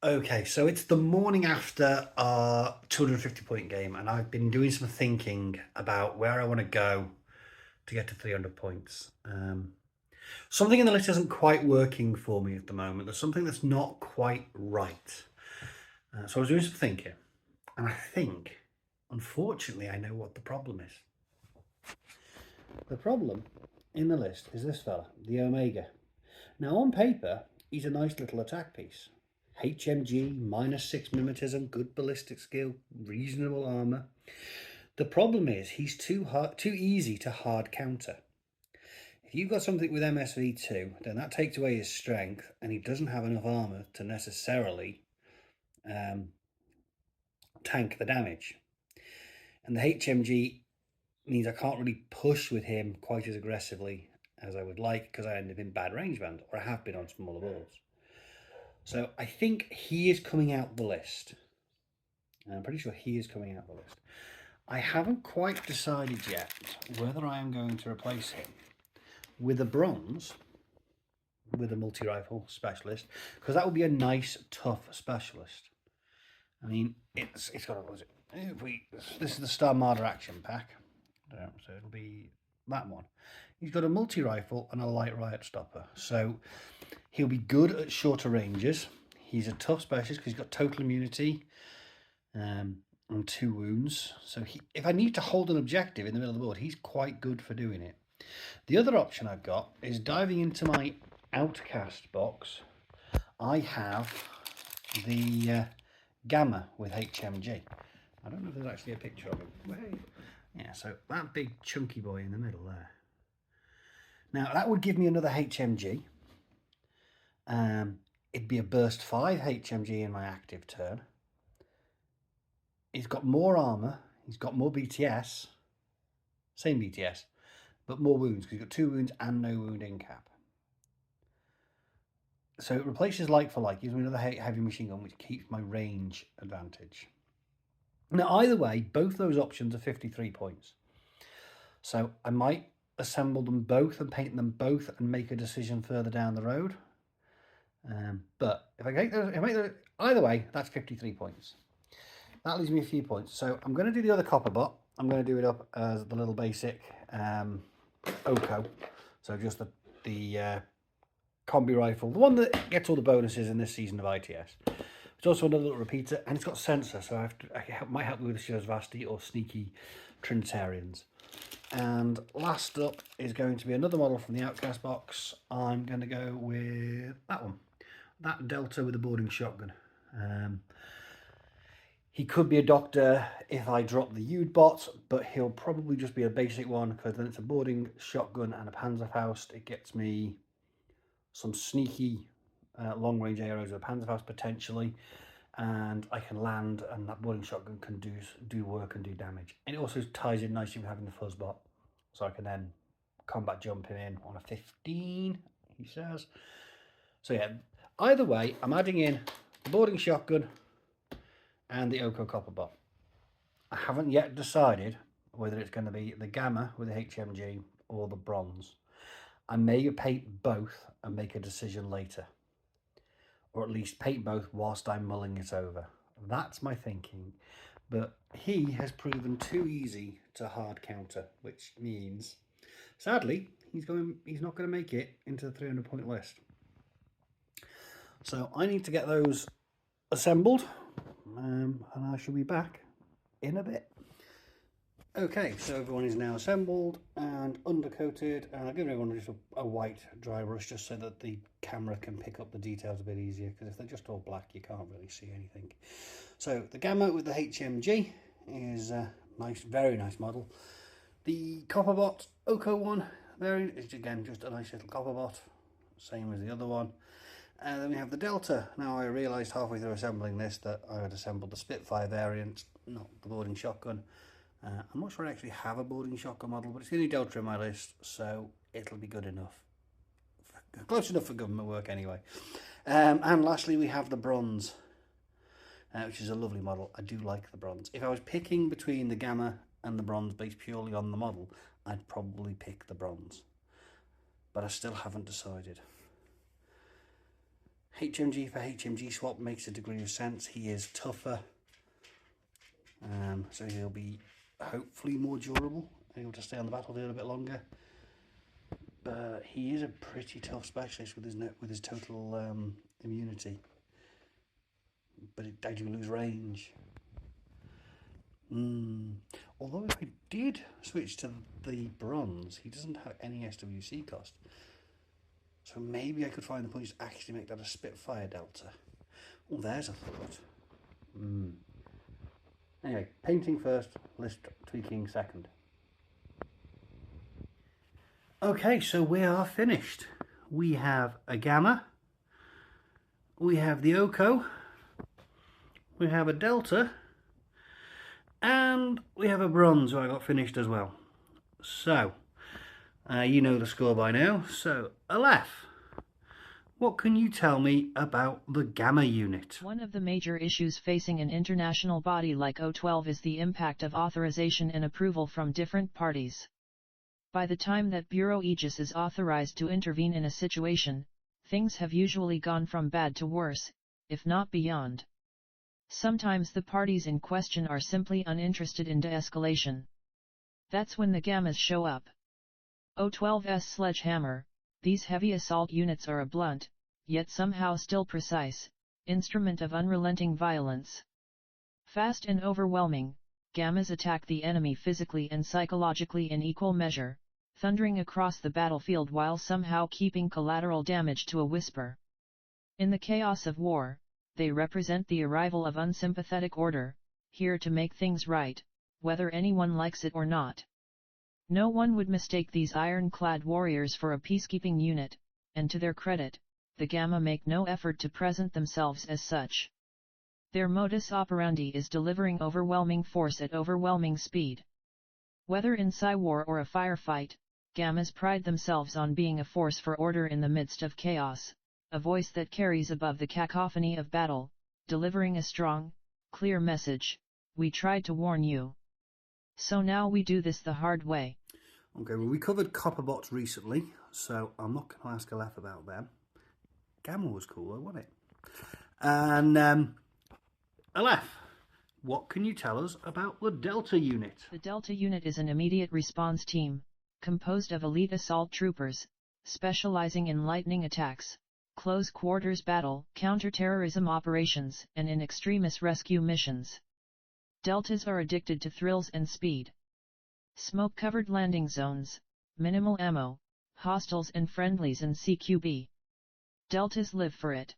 Okay, so it's the morning after our 250 point game, and I've been doing some thinking about where I want to go to get to 300 points. Something in the list isn't quite working for me at the moment. There's something that's not quite right. So I was doing some thinking, and I think, unfortunately, I know what the problem is. The problem in the list is this fella, the Omega. Now, on paper, he's a nice little attack piece. HMG, minus 6 mimetism, good ballistic skill, reasonable armor. The problem is he's too easy to hard counter. If you've got something with MSV2, then that takes away his strength, and he doesn't have enough armor to necessarily um, tank the damage. And the HMG means I can't really push with him quite as aggressively as I would like because I end up in bad range band, or I have been on smaller balls. So I think he is coming out the list. I'm pretty sure he is coming out the list. I haven't quite decided yet whether I am going to replace him with a bronze, with a multi-rifle specialist, because that would be a nice, tough specialist. I mean, it's got, what was it? This is the Star Marder action pack, so it'll be that one. He's got a multi-rifle and a light riot stopper, so he'll be good at shorter ranges. He's a tough specialist because he's got total immunity and 2 wounds. So if I need to hold an objective in the middle of the board, he's quite good for doing it. The other option I've got is diving into my Outcast box. I have the Gamma with HMG. I don't know if there's actually a picture of him. Yeah, so that big chunky boy in the middle there. Now that would give me another HMG. It'd be a burst 5 HMG in my active turn. He's got more armor. He's got more BTS. Same BTS, but more wounds because he's got 2 wounds and no wounding cap. So it replaces like for like, gives me another heavy machine gun, which keeps my range advantage. Now, either way, both those options are 53 points. So I might assemble them both and paint them both and make a decision further down the road. But if I make those, either way, that's 53 points. That leaves me a few points. So I'm going to do the other copper bot. I'm going to do it up as the little basic Oko. So just the combi rifle, the one that gets all the bonuses in this season of ITS. It's also another little repeater, and it's got sensor, so I might help me with the Vasti or sneaky Trinitarians. And last up is going to be another model from the Outcast box. I'm going to go with that one, that Delta with the boarding shotgun. He could be a doctor if I drop the Ude bot, but he'll probably just be a basic one because then it's a boarding shotgun and a Panzerfaust. It gets me some sneaky long-range arrows with a Panzerfaust potentially, and I can land, and that boarding shotgun can do work and do damage. And it also ties in nicely with having the fuzzbot, so I can then combat jump him in on a 15, he says. So yeah, either way, I'm adding in the boarding shotgun and the Oko copper bot. I haven't yet decided whether it's going to be the Gamma with the HMG or the bronze. I may paint both and make a decision later, or at least paint both whilst I'm mulling it over. That's my thinking, but he has proven too easy to hard counter, which means, sadly, he's not going to make it into the 300 point list. So I need to get those assembled, and I shall be back in a bit. Okay, so everyone is now assembled and undercoated, and I've given everyone just a white dry brush just so that the camera can pick up the details a bit easier, because if they're just all black you can't really see anything. So the Gamma with the HMG is a nice, very nice model. The Copperbot Oko one variant is again just a nice little Copperbot, same as the other one. And then we have the Delta. Now I realised halfway through assembling this that I had assembled the Spitfire variant, not the boarding shotgun. I'm not sure I actually have a boarding shotgun model, but it's the only Delta in my list, so it'll be good enough. Close enough for government work anyway. And lastly we have the bronze, which is a lovely model. I do like the bronze. If I was picking between the Gamma and the bronze based purely on the model, I'd probably pick the bronze. But I still haven't decided. HMG for HMG swap makes a degree of sense. He is tougher, so he'll be hopefully more durable, able to stay on the battlefield a bit longer. But he is a pretty tough specialist with his total immunity. But I do lose range. Although if I did switch to the bronze, he doesn't have any SWC cost. So maybe I could find the points to actually make that a Spitfire Delta. Oh, there's a thought. Anyway, painting first, list tweaking second. Okay, so we are finished. We have a Gamma, we have the Oko, we have a Delta, and we have a bronze who I got finished as well. So, you know the score by now. So, Aleph, what can you tell me about the Gamma unit? One of the major issues facing an international body like O12 is the impact of authorization and approval from different parties. By the time that Bureau Aegis is authorized to intervene in a situation, things have usually gone from bad to worse, if not beyond. Sometimes the parties in question are simply uninterested in de-escalation. That's when the Gammas show up. O12's Sledgehammer, these heavy assault units are a blunt, yet somehow still precise, instrument of unrelenting violence. Fast and overwhelming, Gammas attack the enemy physically and psychologically in equal measure, thundering across the battlefield while somehow keeping collateral damage to a whisper. In the chaos of war, they represent the arrival of unsympathetic order, here to make things right, whether anyone likes it or not. No one would mistake these ironclad warriors for a peacekeeping unit, and to their credit, the Gamma make no effort to present themselves as such. Their modus operandi is delivering overwhelming force at overwhelming speed. Whether in Psy-War or a firefight, Gammas pride themselves on being a force for order in the midst of chaos, a voice that carries above the cacophony of battle, delivering a strong, clear message: we tried to warn you. So now we do this the hard way. Okay, well, we covered Copperbots recently, so I'm not going to ask Aleph about them. Gamma was cool though, wasn't it? And Aleph, what can you tell us about the Delta unit? The Delta unit is an immediate response team, composed of elite assault troopers, specializing in lightning attacks, close quarters battle, counter-terrorism operations, and in extremis rescue missions. Deltas are addicted to thrills and speed. Smoke-covered landing zones, minimal ammo, hostiles and friendlies and CQB. Deltas live for it.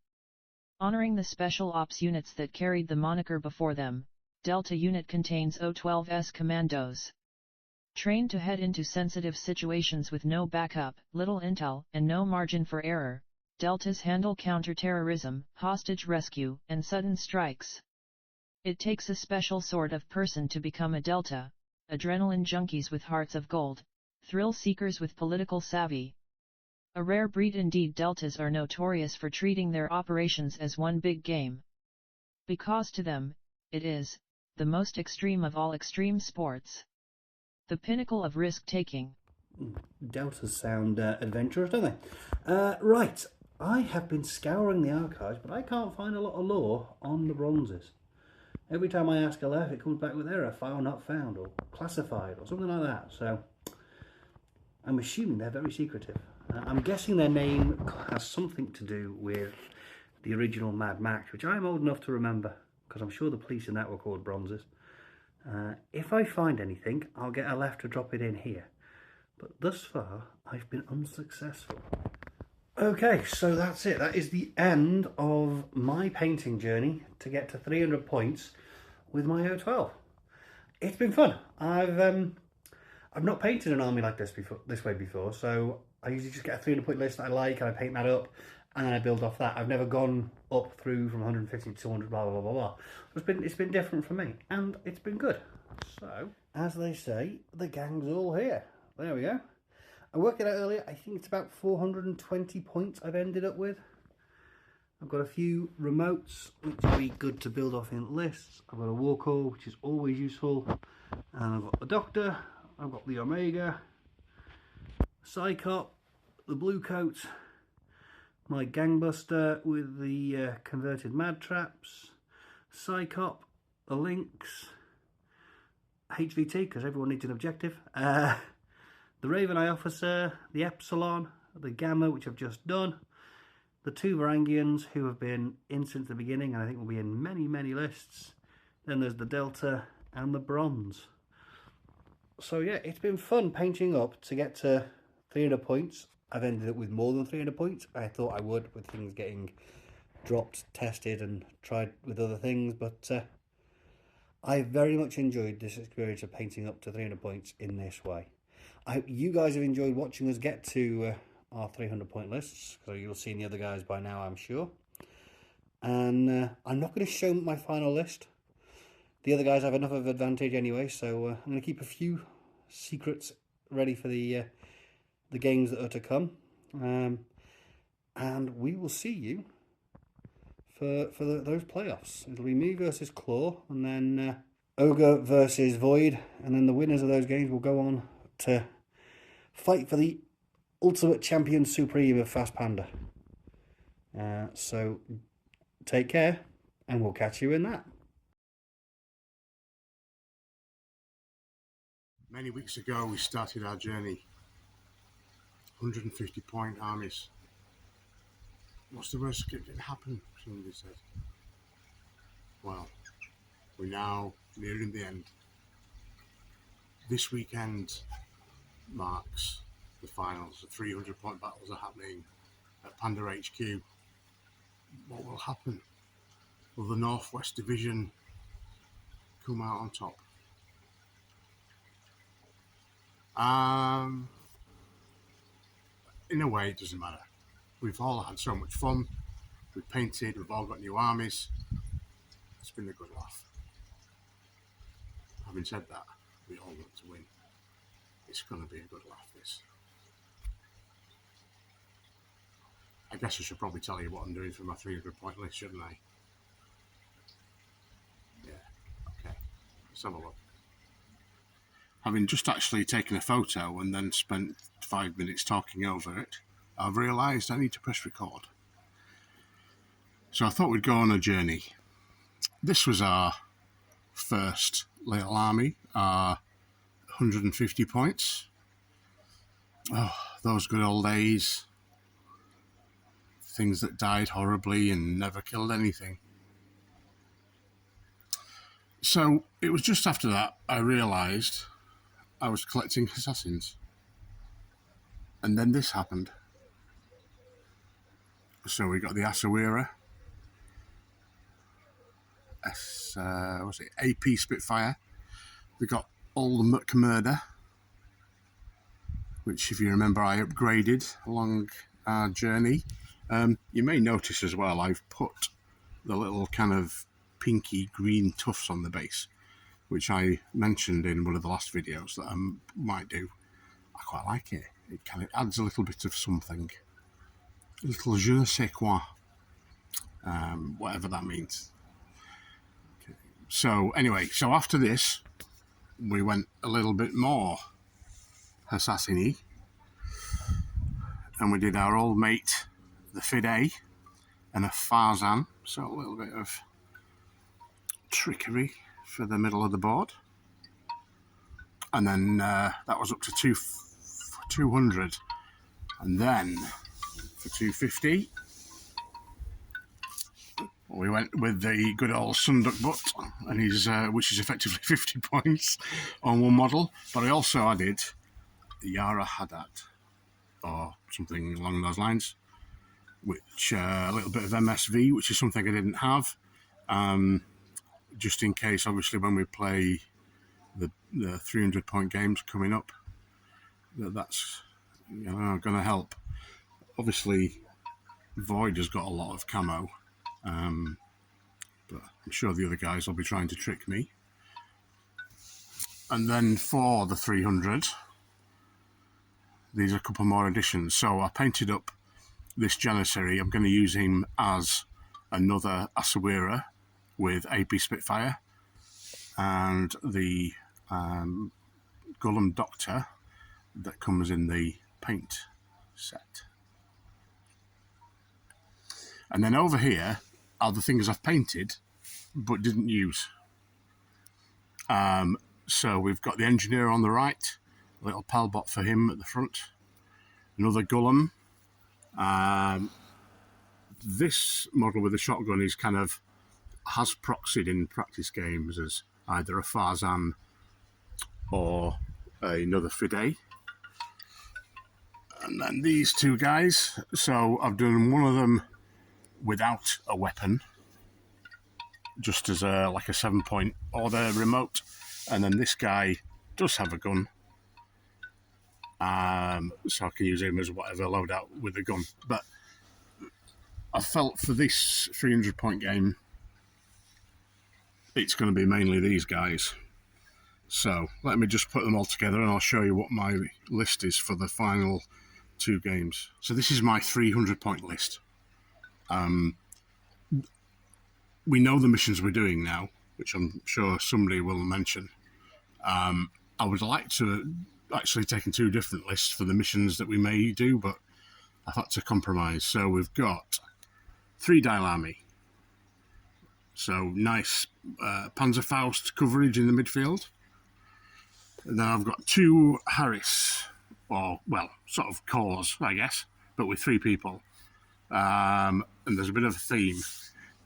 Honoring the special ops units that carried the moniker before them, Delta unit contains O12's commandos. Trained to head into sensitive situations with no backup, little intel, and no margin for error, Deltas handle counter-terrorism, hostage rescue, and sudden strikes. It takes a special sort of person to become a Delta, adrenaline junkies with hearts of gold, thrill seekers with political savvy. A rare breed indeed. Deltas are notorious for treating their operations as one big game. Because to them, it is the most extreme of all extreme sports. The pinnacle of risk-taking. Deltas sound adventurous, don't they? Right, I have been scouring the archives, but I can't find a lot of lore on the bronzes. Every time I ask Aleph, it comes back with error, file not found, or classified, or something like that. So, I'm assuming they're very secretive. I'm guessing their name has something to do with the original Mad Max, which I'm old enough to remember, because I'm sure the police in that were called bronzes. If I find anything, I'll get Aleph to drop it in here. But thus far, I've been unsuccessful. Okay, so that's it. That is the end of my painting journey to get to 300 points with my O12. It's been fun. I've not painted an army like this way before, so I usually just get a 300 point list that I like, and I paint that up, and then I build off that. I've never gone up through from 150 to 200, blah, blah, blah, blah. It's been different for me, and it's been good. So, as they say, the gang's all here. There we go. I worked it out earlier. I think it's about 420 points I've ended up with. I've got a few remotes, which will be good to build off in lists. I've got a war core, which is always useful. And I've got the Doctor. I've got the Omega, Psychop, the Blue Coat, my Gangbuster with the converted Mad Traps, Psychop, the Lynx, HVT because everyone needs an objective, the Raven Eye Officer, the Epsilon, the Gamma, which I've just done, the 2 Varangians who have been in since the beginning and I think will be in many lists. Then there's the Delta and the Bronze. So yeah, it's been fun painting up to get to 300 points. I've ended up with more than 300 points. I thought I would with things getting dropped, tested and tried with other things, but I very much enjoyed this experience of painting up to 300 points in this way. I hope you guys have enjoyed watching us get to our 300 point lists, so you'll see the other guys by now, I'm sure. And I'm not going to show my final list. The other guys have enough of an advantage anyway, so I'm going to keep a few secrets ready for the games that are to come. And we will see you for those playoffs. It'll be me versus Claw, and then Ogre versus Void, and then the winners of those games will go on to fight for the Ultimate Champion Supreme of Fast Panda. So take care, and we'll catch you in that. Many weeks ago we started our journey. 150 point armies. What's the worst that can happen? Somebody said. Well, we're now nearing the end. This weekend marks the finals. The 300 point battles are happening at Panda HQ. What will happen? Will the Northwest Division come out on top? In a way, it doesn't matter. We've all had so much fun. We've painted, we've all got new armies. It's been a good laugh. Having said that, we all want to win. It's going to be a good laugh, this. I guess I should probably tell you what I'm doing for my 300 point list, shouldn't I? Yeah, okay. Let's have a look. Having just actually taken a photo and then spent 5 minutes talking over it, I've realised I need to press record. So I thought we'd go on a journey. This was our first little army, our 150 points. Oh, those good old days. Things that died horribly and never killed anything. So it was just after that I realised I was collecting assassins. And then this happened. So we got the Asawira. What's it? AP Spitfire. We got all the McMurder, which, if you remember, I upgraded along our journey. You may notice as well, I've put the little kind of pinky green tufts on the base, which I mentioned in one of the last videos that I might do. I quite like it. It kind of adds a little bit of something. A little je ne sais quoi. Whatever that means. Okay. So anyway, so after this, we went a little bit more assassiny. And we did our old mate, the Fide, and a Farzan. So a little bit of trickery for the middle of the board. And then that was up to 200. And then for 250, we went with the good old Sunduck Butt, and his, which is effectively 50 points on one model. But I also added Yara Haddad, or something along those lines, which a little bit of MSV, which is something I didn't have, just in case, obviously, when we play the 300 point games coming up, that's going to help. Obviously, Void has got a lot of camo, but I'm sure the other guys will be trying to trick me. And then for the 300, these are a couple more additions. So I painted up this Janissary. I'm going to use him as another Asawira with AP Spitfire, and the Golem Doctor that comes in the paint set. And then over here are the things I've painted but didn't use. So we've got the engineer on the right, a little Palbot for him at the front, another Golem. This model with the shotgun is kind of has proxied in practice games as either a Farzan or another Fide. And then these two guys. So I've done one of them without a weapon, just as a 7-point or the remote, and then this guy does have a gun, so I can use him as whatever loadout with the gun. But I felt for this 300-point game, it's going to be mainly these guys. So let me just put them all together and I'll show you what my list is for the final 2 games. So this is my 300-point list. We know the missions we're doing now, which I'm sure somebody will mention. I would like to actually take 2 different lists for the missions that we may do, but I've had to compromise. So we've got 3 Dial Army. So nice Panzerfaust coverage in the midfield. And then I've got 2 Harris, or, well, sort of corps, I guess, but with 3 people. And there's a bit of a theme.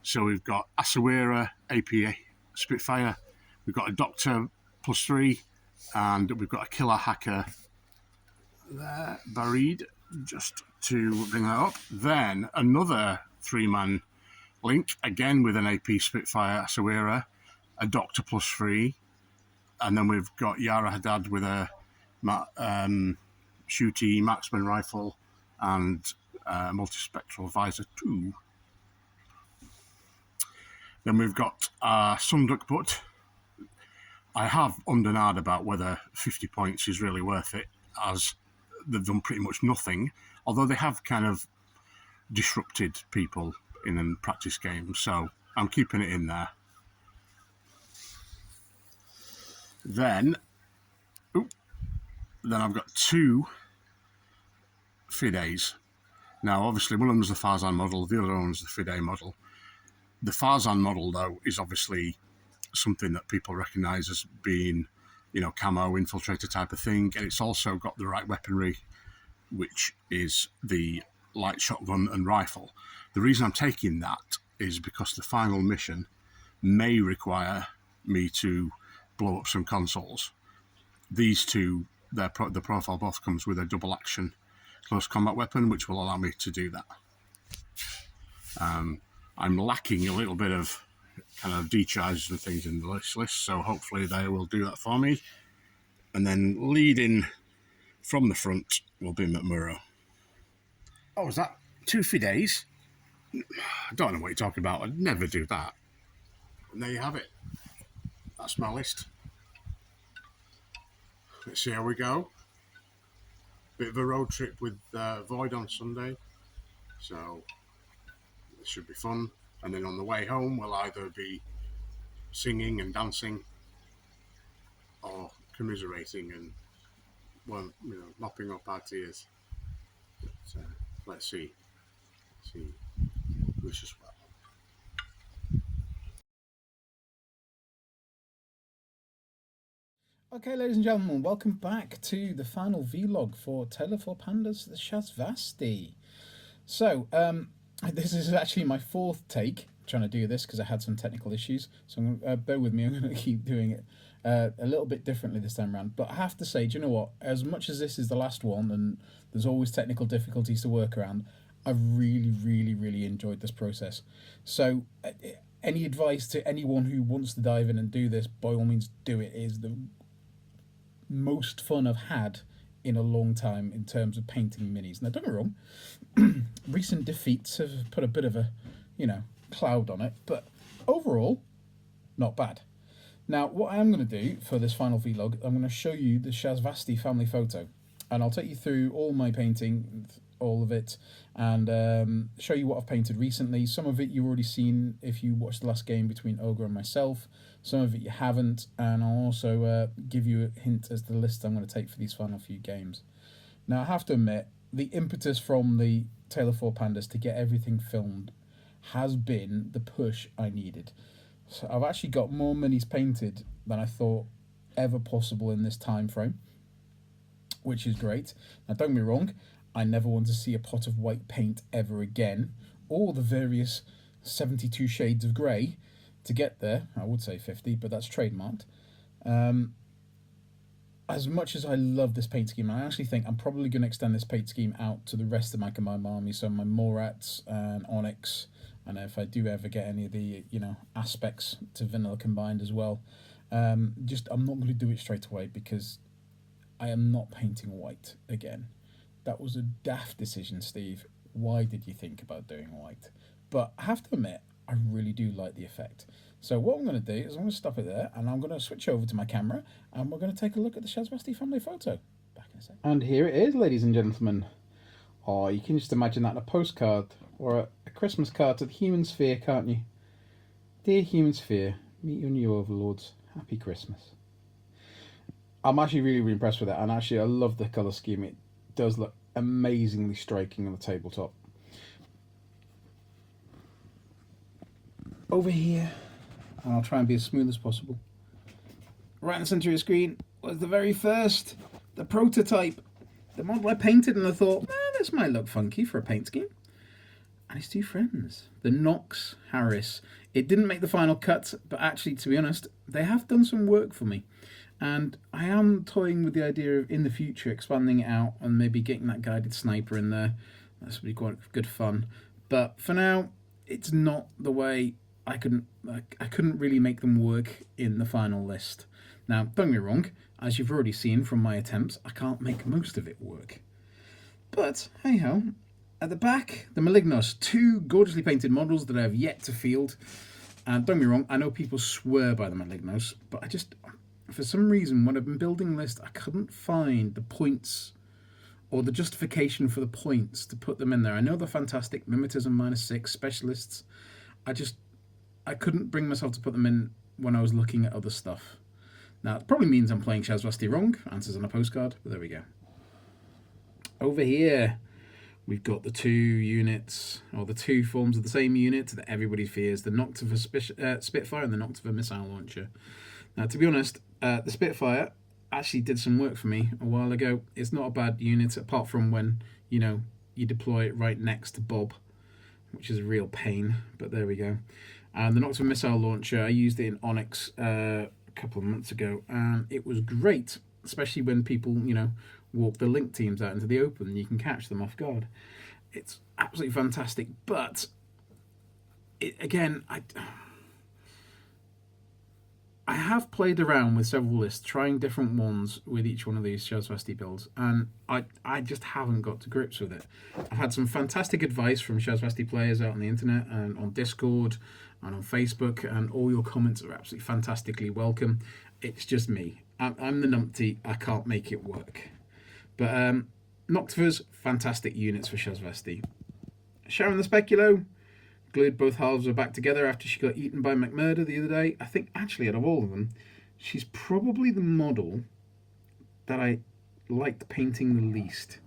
So we've got Asawira, APA, Spitfire. We've got a Doctor +3, and we've got a Killer Hacker there, Barid, just to bring that up. Then another 3-man link, again with an AP Spitfire, Asawira, a Doctor +3, and then we've got Yara Haddad with a Shooty Marksman Rifle and Multispectral Visor 2. Then we've got Sunduck Butt. I have undernard about whether 50 points is really worth it, as they've done pretty much nothing, although they have kind of disrupted people in a practice game, so I'm keeping it in there. Then I've got 2 Fides. Now, obviously, one of them is the Farzan model, the other one's the Fide model. The Farzan model, though, is obviously something that people recognise as being, camo, infiltrator type of thing, and it's also got the right weaponry, which is the light shotgun and rifle. The reason I'm taking that is because the final mission may require me to blow up some consoles. These 2, the profile both comes with a double action close combat weapon, which will allow me to do that. I'm lacking a little bit of kind of decharges and things in the list, so hopefully they will do that for me. And then leading from the front will be McMurrow. Oh, is that 2 Fides? I don't know what you're talking about. I'd never do that. And there you have it. That's my list. Let's see how we go. Bit of a road trip with Void on Sunday, so it should be fun. And then on the way home, we'll either be singing and dancing or commiserating and, mopping up our tears. But, let's see. Wish us well. Okay, ladies and gentlemen, welcome back to the final vlog for Taylor for Pandas, the Shazvasti. So, this is actually my 4th take trying to do this because I had some technical issues. So bear with me, I'm going to keep doing it a little bit differently this time around. But I have to say, do you know what? As much as this is the last one and there's always technical difficulties to work around, I've really enjoyed this process. So any advice to anyone who wants to dive in and do this, by all means do it. It is the most fun I've had in a long time in terms of painting minis. Now, don't get me wrong, recent defeats have put a bit of a, cloud on it, but overall, not bad. Now, what I am going to do for this final vlog, I'm going to show you the Shazvasti family photo, and I'll take you through all my painting, all of it, and show you what I've painted recently. Some of it you've already seen if you watched the last game between Ogre and myself. Some of it you haven't, and I'll also give you a hint as to the list I'm going to take for these final few games. Now, I have to admit, the impetus from the Taylor 4 Pandas to get everything filmed has been the push I needed. So I've actually got more minis painted than I thought ever possible in this time frame, which is great. Now, don't get me wrong, I never want to see a pot of white paint ever again, or the various 72 shades of grey to get there. I would say 50, but that's trademarked. As much as I love this paint scheme, I actually think I'm probably going to extend this paint scheme out to the rest of my combined army, so my Morats and Onyx, and if I do ever get any of the aspects to vanilla combined as well. Just I'm not going to do it straight away because I am not painting white again. That was a daft decision, Steve. Why did you think about doing white? But I have to admit, I really do like the effect. So what I'm going to do is I'm going to stop it there, and I'm going to switch over to my camera, and we're going to take a look at the Shazvesti family photo. Back in a second. And here it is, ladies and gentlemen. Oh, you can just imagine that in a postcard or a Christmas card to the human sphere, can't you? Dear human sphere, meet your new overlords. Happy Christmas. I'm actually really impressed with that, and actually I love the colour scheme. It does look amazingly striking on the tabletop. Over here, and I'll try and be as smooth as possible. Right in the centre of your screen was the very first, the prototype, the model I painted, and I thought, this might look funky for a paint scheme. And his two friends, the Knox Harris. It didn't make the final cut, but actually, to be honest, they have done some work for me. And I am toying with the idea of, in the future, expanding it out and maybe getting that guided sniper in there. That's would be quite good fun. But for now, it's not the way I couldn't really make them work in the final list. Now, don't get me wrong, as you've already seen from my attempts, I can't make most of it work. But, hey-ho, at the back, the Malignos, two gorgeously painted models that I have yet to field. And don't get me wrong, I know people swear by the Malignos, but I just, for some reason, when I've been building lists, I couldn't find the points or the justification for the points to put them in there. I know they're fantastic, mimetism -6, specialists. I couldn't bring myself to put them in when I was looking at other stuff. Now, it probably means I'm playing Shazvesti wrong. Answers on a postcard, but there we go. Over here, we've got the two units, or the two forms of the same unit that everybody fears, the Noctiva Spitfire and the Noctiva Missile Launcher. Now, to be honest, the Spitfire actually did some work for me a while ago. It's not a bad unit, apart from when, you deploy it right next to Bob, which is a real pain, but there we go. And the Noctiva Missile Launcher, I used it in Onyx a couple of months ago, and it was great, especially when people, walk the link teams out into the open and you can catch them off guard. It's absolutely fantastic, but I have played around with several lists, trying different ones with each one of these Shazvesti builds, and I just haven't got to grips with it. I've had some fantastic advice from Shazvesti players out on the internet and on Discord and on Facebook, and all your comments are absolutely fantastically welcome. It's just me. I'm the numpty. I can't make it work. But Noctiva's fantastic units for Shazvesti. Sharon the Speculo, glued both halves are back together after she got eaten by McMurder the other day. I think, actually, out of all of them, she's probably the model that I liked painting the least.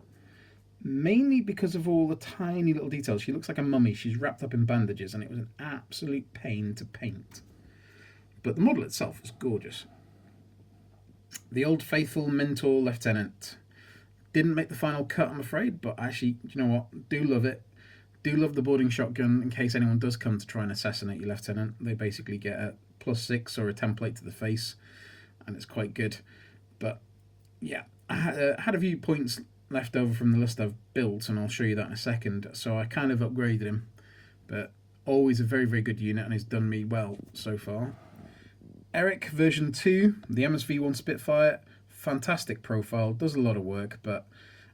Mainly because of all the tiny little details. She looks like a mummy. She's wrapped up in bandages, and it was an absolute pain to paint. But the model itself was gorgeous. The Old Faithful Mentor Lieutenant. Didn't make the final cut, I'm afraid, but actually, you know what? Do love it. Do love the boarding shotgun in case anyone does come to try and assassinate your lieutenant. They basically get a +6 or a template to the face, and it's quite good. But yeah, I had a few points left over from the list I've built, and I'll show you that in a second. So I kind of upgraded him, but always a very, very good unit, and he's done me well so far. Eric version 2, the MSV1 Spitfire. Fantastic profile, does a lot of work, but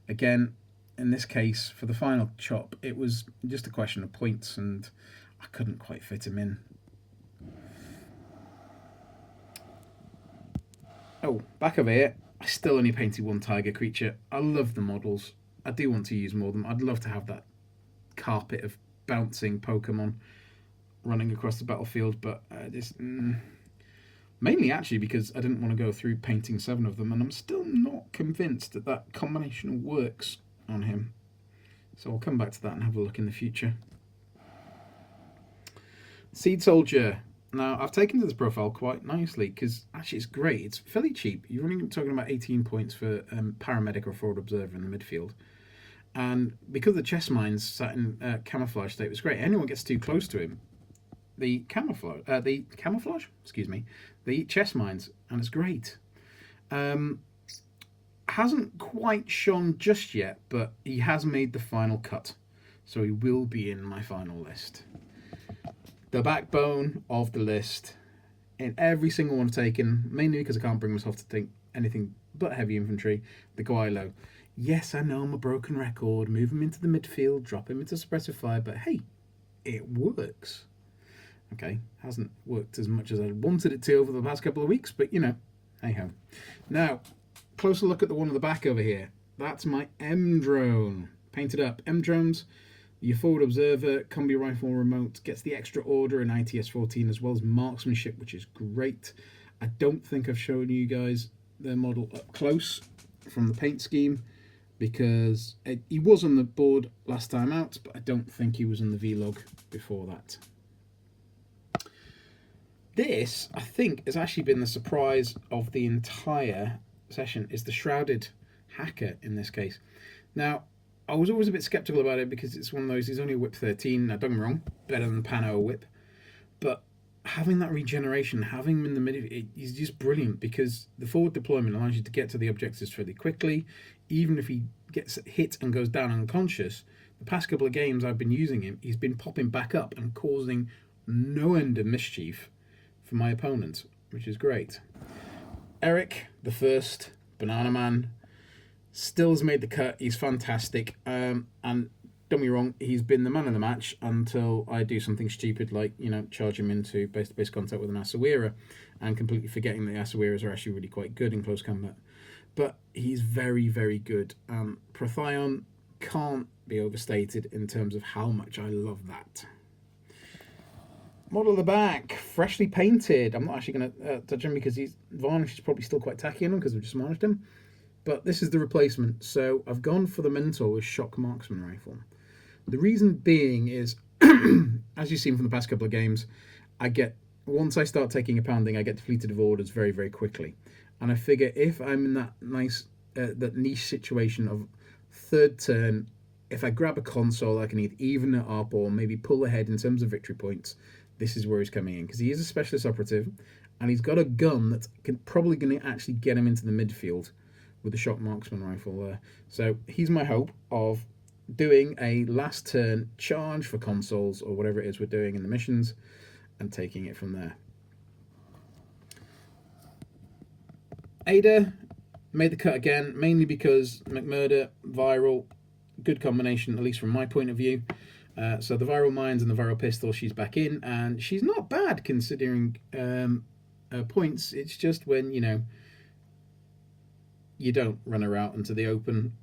again, in this case, for the final chop, it was just a question of points, and I couldn't quite fit him in. Oh, back over here, I still only painted one tiger creature. I love the models. I do want to use more of them. I'd love to have that carpet of bouncing Pokemon running across the battlefield, but mainly actually because I didn't want to go through painting 7 of them, and I'm still not convinced that that combination works on him. So I'll come back to that and have a look in the future. Seed Soldier. Now, I've taken to this profile quite nicely because actually it's great. It's fairly cheap. You're only talking about 18 points for Paramedic or Forward Observer in the midfield. And because the chest mines sat in camouflage state, it was great. Anyone gets too close to him, the chest mines, and it's great. Hasn't quite shone just yet, but he has made the final cut. So he will be in my final list. The backbone of the list. In every single one I've taken, mainly because I can't bring myself to take anything but heavy infantry, the Guilo. Yes, I know I'm a broken record. Move him into the midfield, drop him into suppressive fire, but hey, it works. Okay, hasn't worked as much as I wanted it to over the past couple of weeks, but you know, hey ho. Now, closer look at the one at the back over here. That's my M drone. Painted up. M drones, your forward observer, combi rifle remote, gets the extra order in ITS 14 as well as marksmanship, which is great. I don't think I've shown you guys the model up close from the paint scheme because he was on the board last time out, but I don't think he was in the vlog before that. This, I think, has actually been the surprise of the entire session, is the Shrouded Hacker in this case. Now, I was always a bit sceptical about it because it's one of those, he's only a whip 13, now don't get me wrong, better than Pano whip, but having that regeneration, having him in the middle, he's just brilliant because the forward deployment allows you to get to the objectives fairly quickly. Even if he gets hit and goes down unconscious, the past couple of games I've been using him, he's been popping back up and causing no end of mischief for my opponent, which is great. Eric, the first Banana Man, still has made the cut. He's fantastic. And don't get me wrong, he's been the man of the match until I do something stupid like, you know, charge him into base-to-base contact with an Asawira and completely forgetting that the Asawiras are actually really quite good in close combat. But he's very, very good. Prothion can't be overstated in terms of how much I love that. Model of the back, freshly painted. I'm not actually going to touch him because he's varnish is probably still quite tacky on him because we've just varnished him. But this is the replacement. So I've gone for the Mentor with Shock Marksman Rifle. The reason being is, as you've seen from the past couple of games, once I start taking a pounding, I get depleted of orders very, very quickly. And I figure if I'm in that that niche situation of third turn, if I grab a console, I can either even it up or maybe pull ahead in terms of victory points. This is where he's coming in because he is a specialist operative and he's got a gun that's probably going to actually get him into the midfield with the Shock Marksman Rifle there. So he's my hope of doing a last turn charge for consoles or whatever it is we're doing in the missions and taking it from there. Ada made the cut again, mainly because McMurder, viral, good combination, at least from my point of view. So the viral mines and the viral pistol, she's back in, and she's not bad considering her points. It's just when, you know, you don't run her out into the open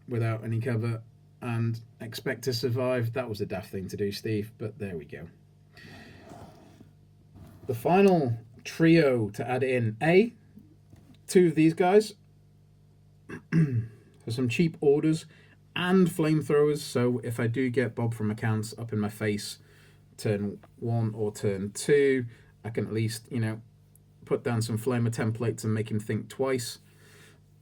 without any cover and expect to survive. That was a daft thing to do, Steve, but there we go. The final trio to add in, two of these guys for some cheap orders and flamethrowers, so if I do get Bob from accounts up in my face turn 1 or turn 2, I can at least, you know, put down some flamer templates and make him think twice.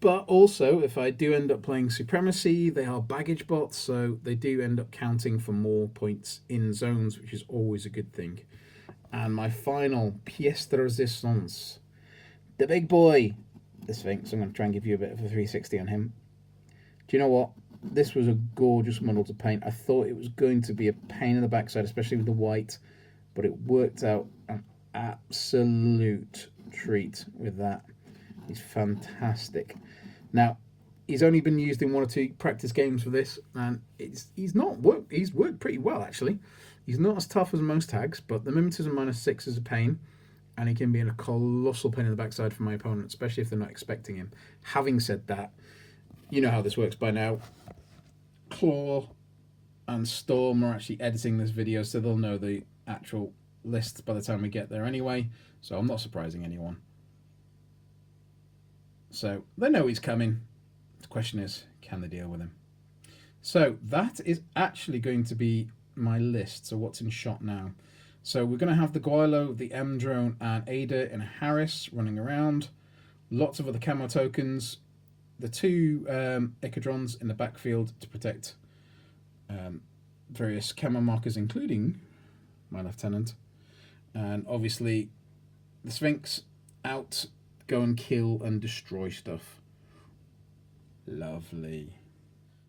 But also, if I do end up playing Supremacy, they are baggage bots, so they do end up counting for more points in zones, which is always a good thing. And my final pièce de résistance, the big boy, the Sphinx. I'm going to try and give you a bit of a 360 on him. Do you know what? This was a gorgeous model to paint. I thought it was going to be a pain in the backside, especially with the white, but it worked out an absolute treat with that. He's fantastic. Now, he's only been used in 1 or 2 practice games for this, and he's worked pretty well, actually. He's not as tough as most tags, but the Mimeters and -6 is a pain, and he can be a colossal pain in the backside for my opponent, especially if they're not expecting him. Having said that, you know how this works by now. Claw and Storm are actually editing this video, so they'll know the actual lists by the time we get there anyway, so I'm not surprising anyone. So they know he's coming. The question is, can they deal with him? So that is actually going to be my list. So what's in shot now? So we're going to have the Guilo, the M drone, and Ada and Harris running around. Lots of other camo tokens. The two Echidrons in the backfield to protect various camo markers, including my lieutenant. And obviously, the Sphinx out, go and kill and destroy stuff. Lovely.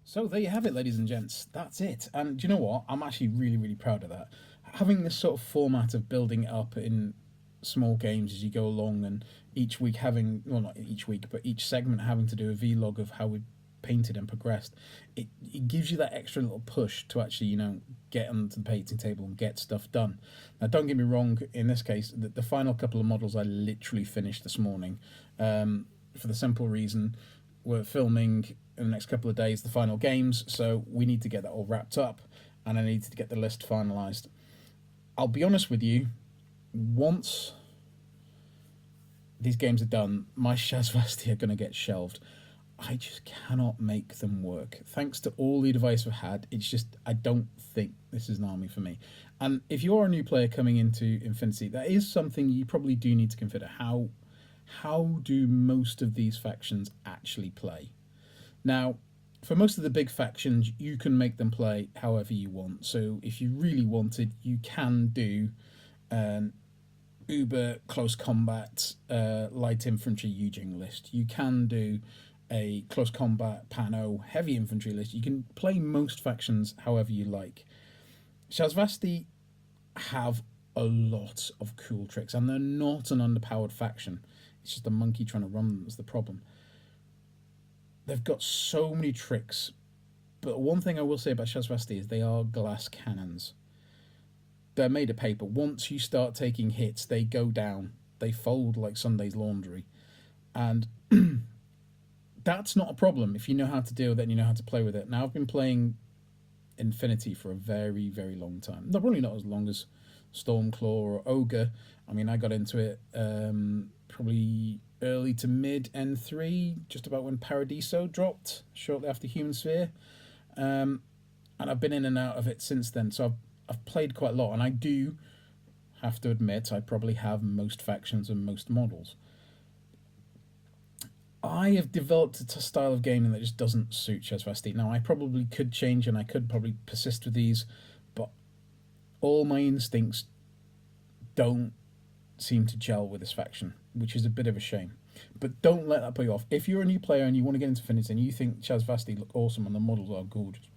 So there you have it, ladies and gents. That's it. And do you know what? I'm actually really, really proud of that. Having this sort of format of building it up in small games as you go along, and each week having, well, not each week, but each segment having to do a vlog of how we painted and progressed, it gives you that extra little push to actually, you know, get onto the painting table and get stuff done. Now, don't get me wrong, in this case, the final couple of models I literally finished this morning, for the simple reason we're filming in the next couple of days the final games, so we need to get that all wrapped up, and I need to get the list finalised. I'll be honest with you, once these games are done, my Shazvasti are going to get shelved. I just cannot make them work. Thanks to all the advice I've had, it's just, I don't think this is an army for me. And if you are a new player coming into Infinity, that is something you probably do need to consider. How do most of these factions actually play? Now, for most of the big factions, you can make them play however you want. So if you really wanted, you can do an uber close combat light infantry Yujing list. You can do a close combat Pano heavy infantry list. You can play most factions however you like. Shazvasti have a lot of cool tricks, and they're not an underpowered faction. It's just a monkey trying to run them is the problem. They've got so many tricks, but one thing I will say about Shazvasti is they are glass cannons. They're made of paper. Once you start taking hits, they go down. They fold like Sunday's laundry. And that's not a problem if you know how to deal with it and you know how to play with it. Now, I've been playing Infinity for a very, very long time. No, probably not as long as Stormclaw or Ogre. I mean, I got into it probably early to mid N3, just about when Paradiso dropped, shortly after Human Sphere. And I've been in and out of it since then, so I've played quite a lot, and I do have to admit I probably have most factions and most models. I have developed a style of gaming that just doesn't suit Shazvasti. Now, I probably could change and I could probably persist with these, but all my instincts don't seem to gel with this faction, which is a bit of a shame. But don't let that put you off. If you're a new player and you want to get into Infinity and you think Shazvasti look awesome and the models are gorgeous,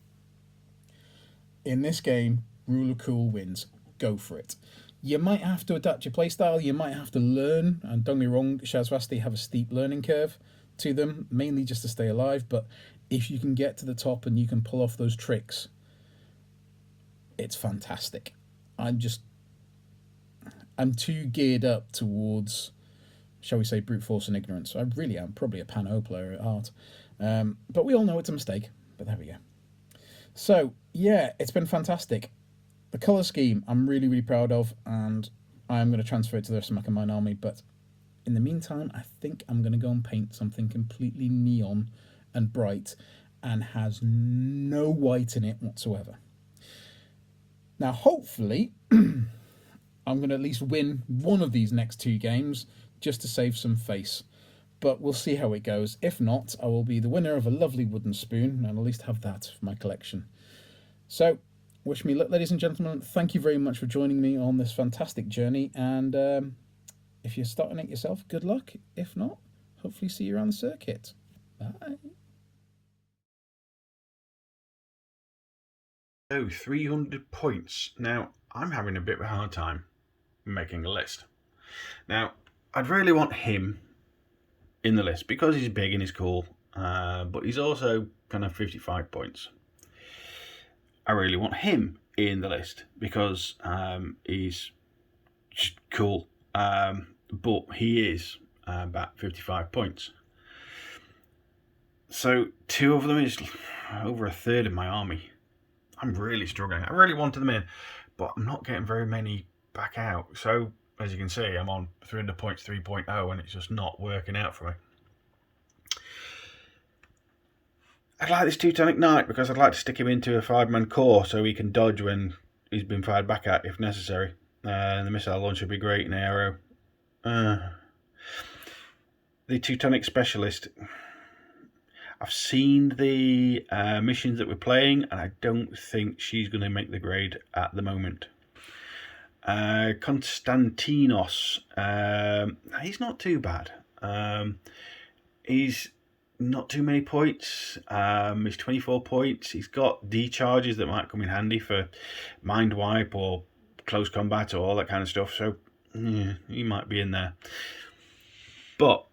in this game, Ruler Cool wins. Go for it. You might have to adapt your playstyle, you might have to learn, and don't get me wrong, Shazvasti have a steep learning curve to them, mainly just to stay alive, but if you can get to the top and you can pull off those tricks, it's fantastic. I'm too geared up towards, shall we say, brute force and ignorance. I really am probably a Pano player at heart. But we all know it's a mistake, but there we go. So, yeah, it's been fantastic. The colour scheme I'm really, really proud of, and I'm going to transfer it to the rest of my combined army, but in the meantime, I think I'm going to go and paint something completely neon and bright and has no white in it whatsoever. Now, hopefully, I'm going to at least win one of these next two games just to save some face. But we'll see how it goes. If not, I will be the winner of a lovely wooden spoon, and I'll at least have that for my collection. So, wish me luck, ladies and gentlemen. Thank you very much for joining me on this fantastic journey. And if you're starting it yourself, good luck. If not, hopefully see you around the circuit. Bye. Oh, 300 points. Now, I'm having a bit of a hard time making a list. Now, I'd really want him in the list because he's big and he's cool, but he's also kind of 55 points. I really want him in the list because he's just cool, but he is about 55 points. So two of them is over a third of my army. I'm really struggling. I really wanted them in, but I'm not getting very many back out. So, as you can see, I'm on 300 points 3.0 and it's just not working out for me. I'd like this Teutonic Knight because I'd like to stick him into a 5-man core so he can dodge when he's been fired back at if necessary. The missile launch would be great in aero. The Teutonic Specialist. I've seen the missions that we're playing, and I don't think she's going to make the grade at the moment. Konstantinos. He's not too bad. He's not too many points. He's 24 points. He's got decharges that might come in handy for mind wipe or close combat or all that kind of stuff. So yeah, he might be in there. But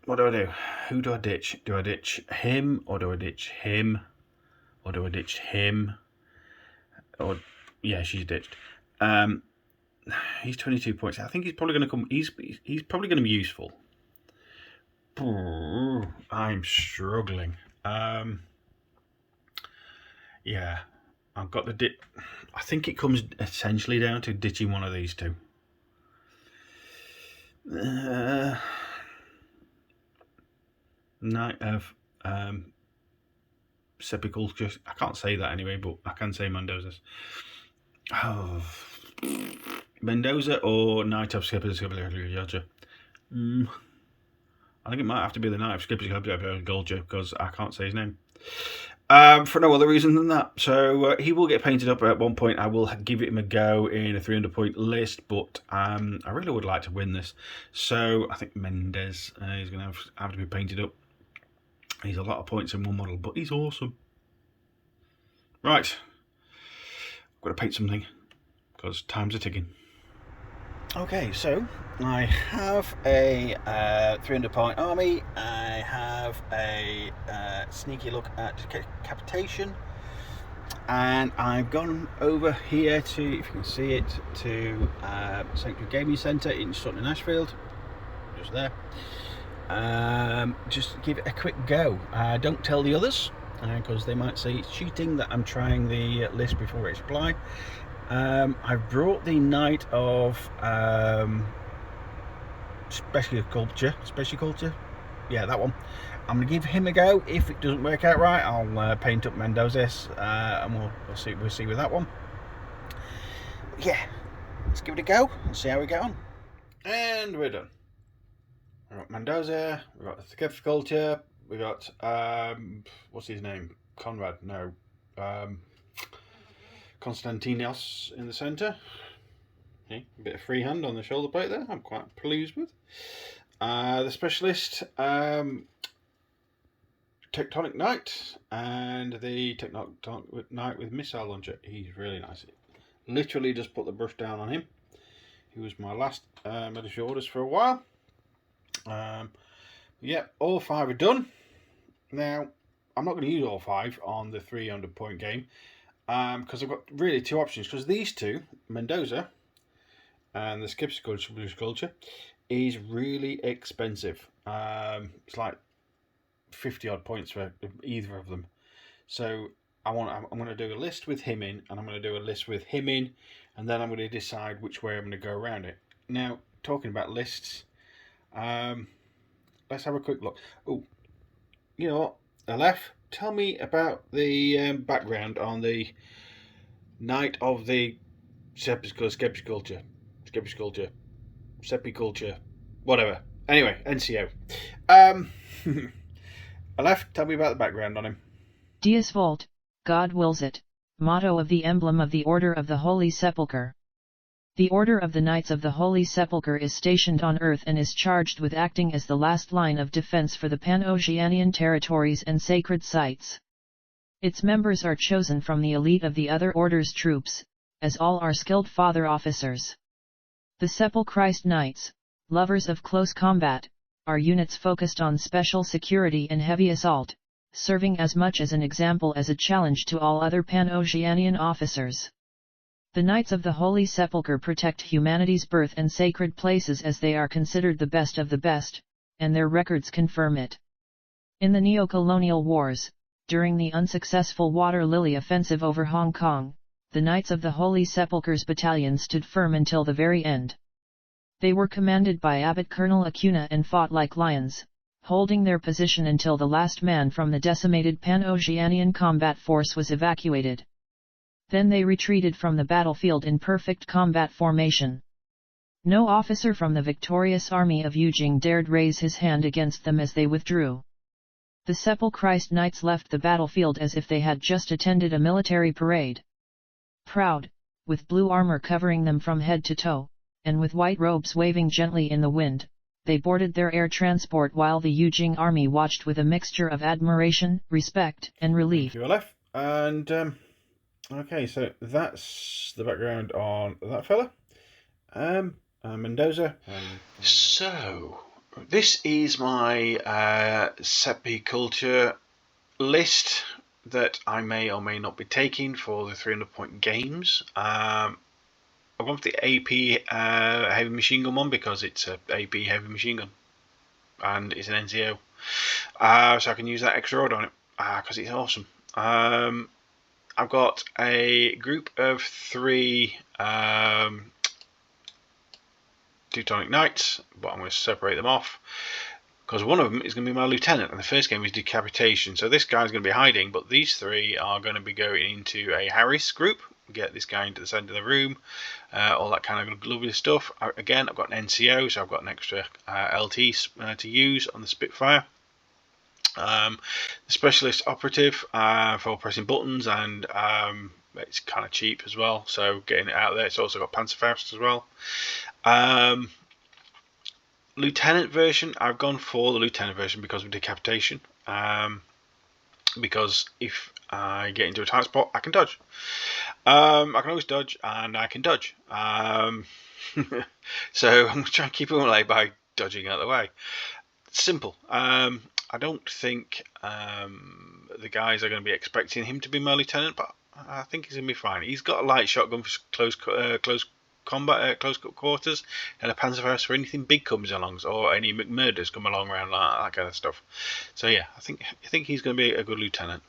what do I do? Who do I ditch? Do I ditch him, or do I ditch him, or do I ditch him? Or yeah, she's ditched. He's 22 points. I think he's probably going to come. He's probably going to be useful. I'm struggling. Yeah, I've got the I think it comes essentially down to ditching one of these two. Knight of Sepulchre. I can't say that anyway, but I can say Mendoza's. Oh, Mendoza or Knight of Sepulchre. I think it might have to be the Knight of Sepulchre because I can't say his name. For no other reason than that. So he will get painted up at one point. I will give him a go in a 300-point list, but I really would like to win this. So I think Mendez is going to have to be painted up. He's a lot of points in one model, but he's awesome. Right. I've got to paint something because times are ticking. Okay, so I have a 300-point army. I have a sneaky look at decapitation, and I've gone over here to, if you can see it, to Sanctuary Gaming Centre in Sutton and Ashfield, just there. Just give it a quick go. Don't tell the others because they might say it's cheating that I'm trying the list before it's applied. I've brought the Knight of Special Culture, yeah, that one. I'm going to give him a go. If it doesn't work out right, I'll paint up Mendoza's, and we'll see with that one. Yeah, let's give it a go and see how we get on. And we're done. We've got Mendoza, we've got the Culture, we've got what's his name? Conrad? No. Konstantinos in the centre. Okay, a bit of freehand on the shoulder plate there. I'm quite pleased with. The Specialist, Tectonic Knight, and the Tectonic Knight with Missile Launcher. He's really nice. Literally just put the brush down on him. He was my last military orders for a while. Yeah, all 5 are done. Now, I'm not going to use all 5 on the 300-point game. Because I've got really 2 options. Because these two, Mendoza and the Skipper's Culture, is really expensive. It's like 50 odd points for either of them. So I'm going to do a list with him in, and I'm going to do a list with him in, and then I'm going to decide which way I'm going to go around it. Now, talking about lists, let's have a quick look. Oh, you know what, Aleph? Tell me about the background on the Knight of the Sepulchre, whatever. Anyway, NCO. Aleph, tell me about the background on him. Deus Vult, God wills it, motto of the emblem of the Order of the Holy Sepulchre. The Order of the Knights of the Holy Sepulchre is stationed on Earth and is charged with acting as the last line of defense for the Pan-Oceanian territories and sacred sites. Its members are chosen from the elite of the other Order's troops, as all are skilled father officers. The Sepulchrist Knights, lovers of close combat, are units focused on special security and heavy assault, serving as much as an example as a challenge to all other Pan-Oceanian officers. The Knights of the Holy Sepulchre protect humanity's birth and sacred places as they are considered the best of the best, and their records confirm it. In the neo-colonial wars, during the unsuccessful Water Lily offensive over Hong Kong, the Knights of the Holy Sepulchre's battalion stood firm until the very end. They were commanded by Abbot Colonel Acuna and fought like lions, holding their position until the last man from the decimated Pan-Oceanian combat force was evacuated. Then they retreated from the battlefield in perfect combat formation. No officer from the victorious army of Yujing dared raise his hand against them as they withdrew. The Sepulchrist knights left the battlefield as if they had just attended a military parade. Proud, with blue armor covering them from head to toe, and with white robes waving gently in the wind, they boarded their air transport while the Yujing army watched with a mixture of admiration, respect, and relief. Thank you, Aleph. And, okay, so that's the background on that fella. Mendoza. So, this is my Sepiculture list that I may or may not be taking for the 300-point games. I've gone for the AP heavy machine gun one because it's a AP heavy machine gun and it's an NCO, so I can use that extra rod on it because it's awesome. I've got a group of 3 Teutonic Knights, but I'm going to separate them off because one of them is going to be my lieutenant, and the first game is decapitation. So this guy's going to be hiding, but these 3 are going to be going into a Harris group. Get this guy into the centre of the room, all that kind of lovely stuff. Again, I've got an NCO, so I've got an extra LT to use on the Spitfire. The specialist operative for pressing buttons, and it's kind of cheap as well, so getting it out there. It's also got Panzerfaust as well. Lieutenant version, I've gone for the lieutenant version because of decapitation. Because if I get into a tight spot, I can dodge. I can always dodge, and I can dodge. So I'm going to try and keep him away by dodging out of the way. Simple. I don't think the guys are going to be expecting him to be my lieutenant, but I think he's going to be fine. He's got a light shotgun for close combat, close quarters, and a Panzerfaust for anything big comes along, or any McMurders come along around that kind of stuff. So yeah, I think he's going to be a good lieutenant.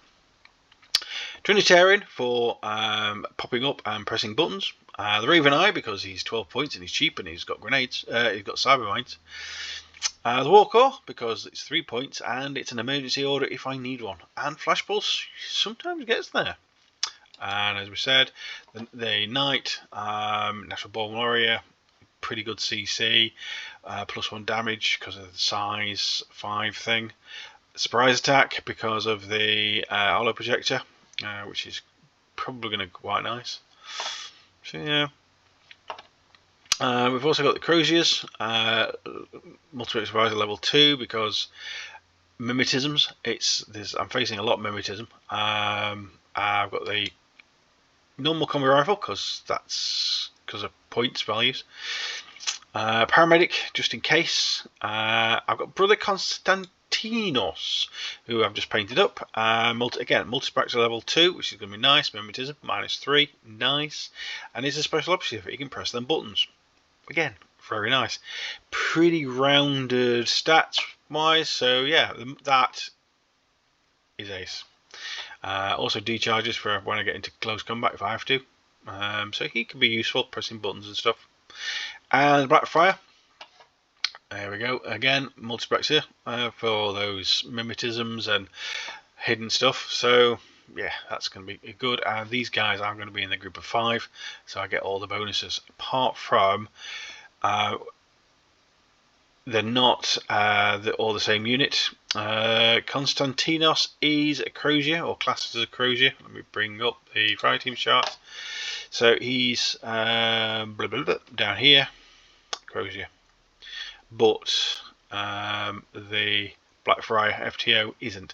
Trinitarian for popping up and pressing buttons. The Raven Eye because he's 12 points and he's cheap and he's got grenades. He's got cyber mines. The Warcore because it's 3 points and it's an emergency order if I need one. And Flash Pulse sometimes gets there. And as we said, the Knight, Natural Born Warrior, pretty good CC, +1 damage because of the size 5 thing. Surprise attack because of the holo projector, which is probably going to be quite nice. So yeah. We've also got the Croziers, multiple supervisor level 2 because mimetisms. I'm facing a lot of mimetism. I've got the normal combi rifle because that's because of points values. Paramedic just in case. I've got Brother Constantinos, who I've just painted up. Multi-spectre level 2, which is going to be nice. Mimetism -3, nice. And he's a special operative. He can press them buttons. Again, very nice. Pretty rounded stats wise. So yeah, that is ace. Also decharges for when I get into close combat if I have to. So he can be useful pressing buttons and stuff. And Blackfire. There we go. Again, multiplex here for those mimetisms and hidden stuff. So yeah, that's going to be good. And these guys are going to be in the group of 5, so I get all the bonuses. Apart from they're not all the same unit. Konstantinos is a Crozier, or classed as a Crozier. Let me bring up the fire team chart. So he's down here, Crozier. But the Blackfriar FTO isn't.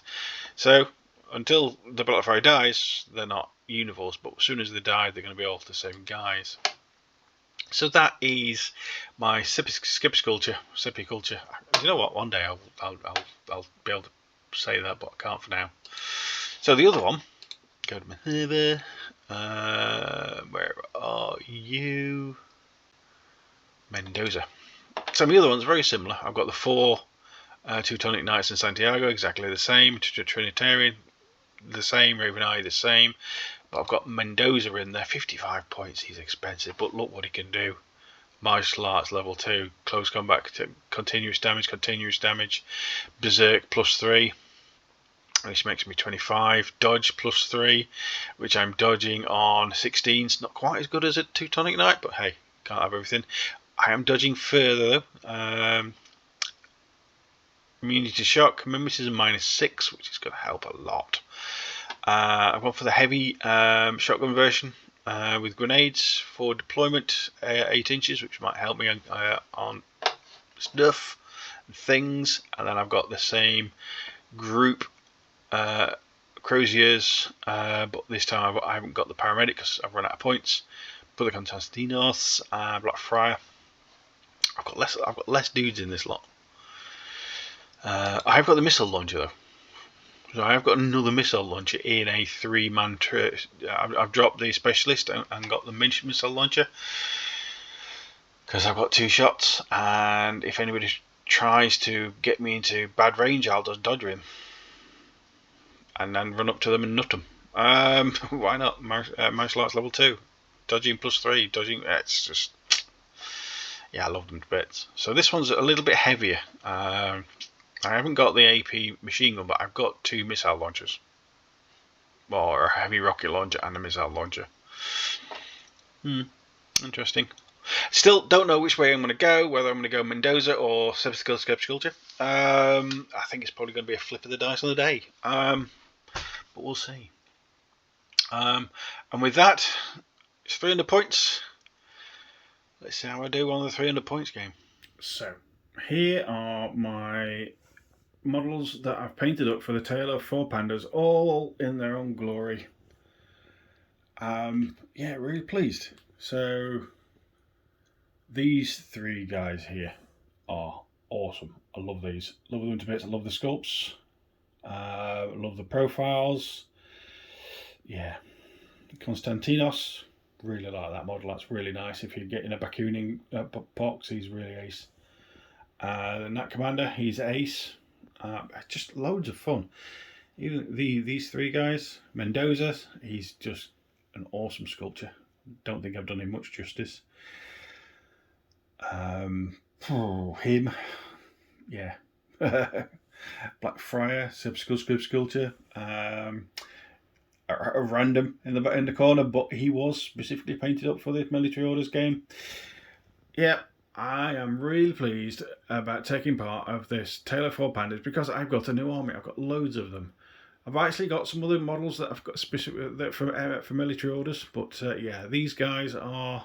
So until the Blackfriar dies, they're not univores, but as soon as they die, they're going to be all the same guys. So that is my Sepiculture. You know what? One day I'll be able to say that, but I can't for now. So the other one, go to my server. Where are you? Mendoza. So the other one's very similar. I've got the 4 Teutonic Knights in Santiago, exactly the same. Trinitarian, the same. Raven Eye, the same. But I've got Mendoza in there, 55 points. He's expensive, but look what he can do. Martial Arts level 2, close combat, continuous damage, Berserk +3. This makes me 25. Dodge +3, which I'm dodging on 16s. Not quite as good as a Teutonic Knight, but hey, can't have everything. I am dodging further though. Immunity to shock, mimesis is -6, which is going to help a lot. I've gone for the heavy shotgun version with grenades for deployment, 8 inches, which might help me on stuff and things. And then I've got the same group croziers, but this time I haven't got the paramedic because I've run out of points. Put the Constantinos, Black Friar. I've got less dudes in this lot. I've got the missile launcher though. So I've got another missile launcher in a 3-man. I've dropped the specialist and got the missile launcher because I've got 2 shots, and if anybody tries to get me into bad range, I'll just dodge him and then run up to them and nut them. Why not? Martial arts level 2, dodging +3, dodging. It's just, yeah, I love them to bits. So this one's a little bit heavier. I haven't got the AP machine gun, but I've got 2 missile launchers. Or a heavy rocket launcher and a missile launcher. Interesting. Still don't know which way I'm going to go, whether I'm going to go Mendoza or Sculpture. I think it's probably going to be a flip of the dice on the day. But we'll see. And with that, it's 300 points. Let's see how I do on the 300 points game. So, here are my models that I've painted up for the Taylor 4 Pandas, all in their own glory. Yeah, really pleased. So, these 3 guys here are awesome. I love these. Love them to bits. I love the sculpts. Love the profiles. Yeah. Konstantinos. Really like that model. That's really nice. If you're getting a Bakunian box, he's really ace. The Nat Commander, he's ace. Just loads of fun. Even these 3 guys. Mendoza, he's just an awesome sculpture. Don't think I've done him much justice. Him, yeah. Black Friar, sculpture. A random in the corner, but he was specifically painted up for the military orders game. Yeah, I am really pleased about taking part of this Taylor 4 Pandas because I've got a new army. I've got loads of them. I've actually got some other models that I've got specific for military orders, but yeah, these guys are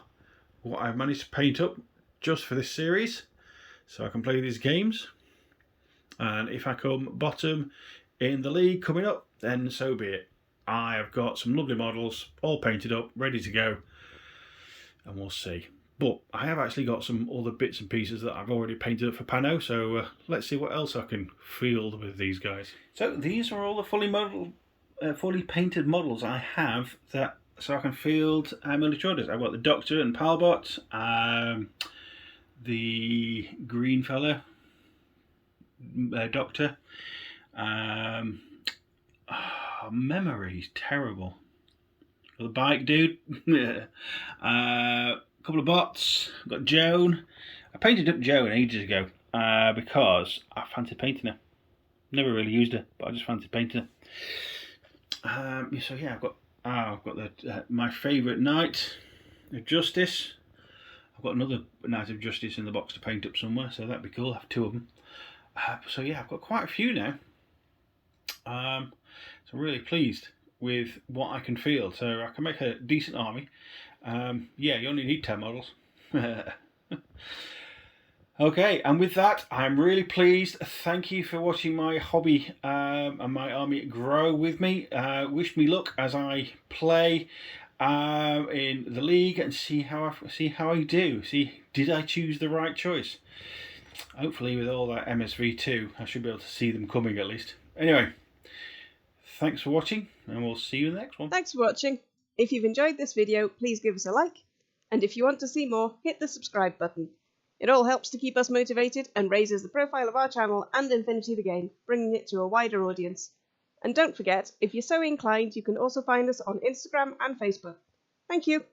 what I've managed to paint up just for this series, so I can play these games. And if I come bottom in the league coming up, then so be it. I have got some lovely models all painted up, ready to go, and we'll see. But I have actually got some other bits and pieces that I've already painted up for Pano, so let's see what else I can field with these guys. So these are all the fully painted models I have that, so I can field military orders. I've got the Doctor and Palbot, the green fella, Doctor. Memory's terrible. The bike dude. A couple of bots. I've got Joan. I painted up Joan ages ago because I fancied painting her. Never really used her, but I just fancied painting her. So yeah, I've got my favourite Knight of Justice. I've got another Knight of Justice in the box to paint up somewhere, so that'd be cool. I have 2 of them. So yeah, I've got quite a few now. So I'm really pleased with what I can field. So I can make a decent army. Yeah, you only need 10 models. Okay, and with that, I'm really pleased. Thank you for watching my hobby and my army grow with me. Wish me luck as I play in the league and see how I do. See, did I choose the right choice? Hopefully, with all that MSV2, I should be able to see them coming at least. Anyway, thanks for watching, and we'll see you in the next one. Thanks for watching. If you've enjoyed this video, please give us a like, and if you want to see more, hit the subscribe button. It all helps to keep us motivated and raises the profile of our channel and Infinity the Game, bringing it to a wider audience. And don't forget, if you're so inclined, you can also find us on Instagram and Facebook. Thank you.